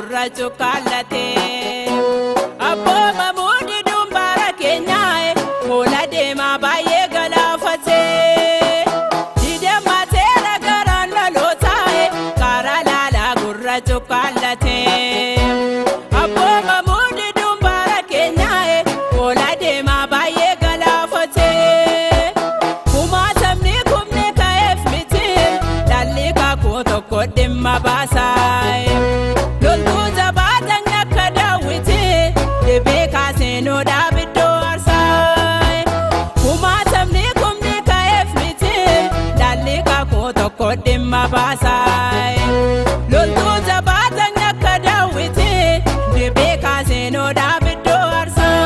gurra cuqqaallatee abbooma muudii dumbaara keenyaa fuula deemaa baay'ee galaafatee didee mateera garaan lalootaa karaa laalaa gurra cuqqaallatee abbooma muudii dumbaara keenyaa fuula deemaa baay'ee galaafatee kumaatamni kumni ka'eef miti dhalli kakuu tokko dhimma baasaa. Dhimma baasaa loltuu jabaatan akka daawwiti dibee kaasee noodhaaf iddoo aarsaa.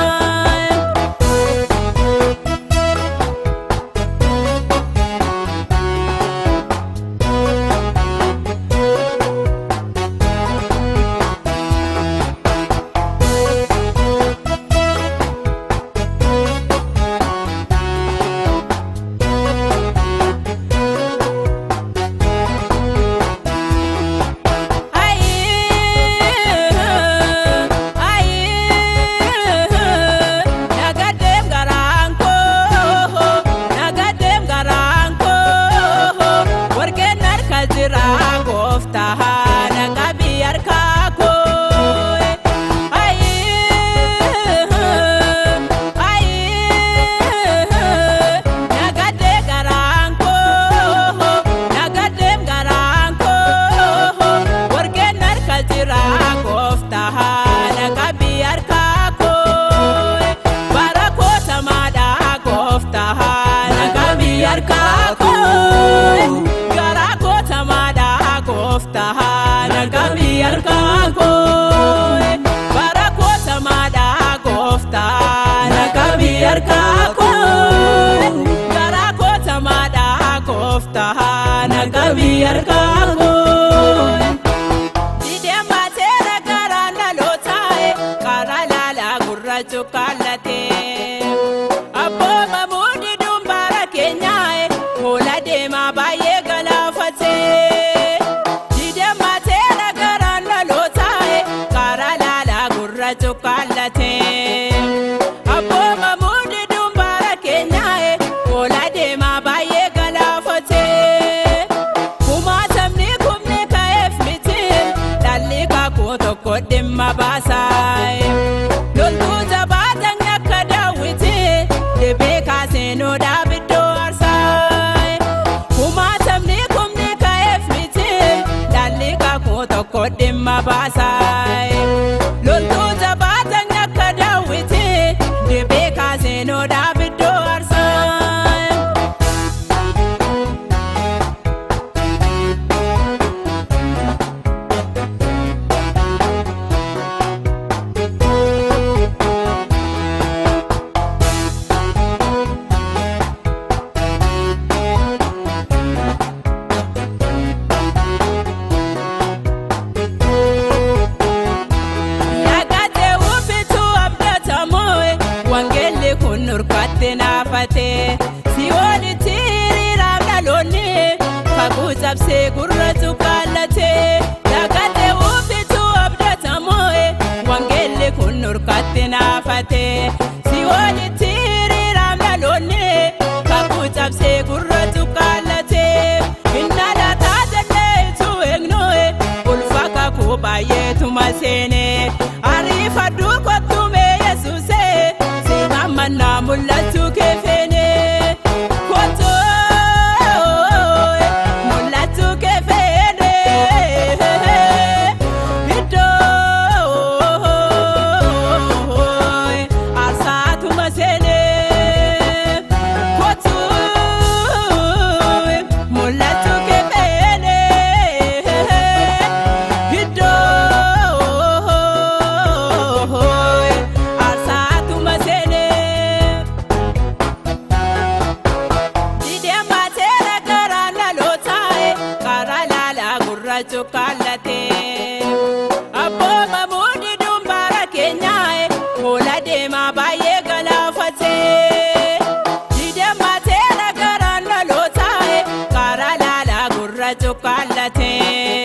Abbooma muudii dumbaara keenyaa fuula deemaa baay'ee galaafatee didee mateera garaan lalootaa karaa laalaa gurra cuqqaallatee abbooma muudii dumbaara keenyaa fuula deemaa baay'ee galaafatee kumaatamni kumni ka'eef miti dhalli kakuu tokko dhimma baasaa. Noodhaaf iddoo aarsaa kumaatamni kumni ka'eef miti dhalli kakuu tokko dhimma baasaa loltuu jabaatan akka daawwiti dibee kaasee noodhaaf iddoo aarsaa. Si walitti hiriiraan dhaloonni kakuu cabsee gurra cuqqaallatee dagatee ufituu abdatamoo wangeelli kun nurkatti naafatee si walitti hiriiraan dhaloonni kakuu cabsee gurra cuqqaallatee hinna lataa jalleetu eegnoo ulfa kakuu baay'eetuma seenee ariifaduu kottumee yesuusee si gammannaa mul'atu keefee. Abbooma muudii dumbaara keenyaa fuula deemaa baay'ee galaafatee didee mateera garaan lalootaa karaa laalaa gurra cuqqaallatee.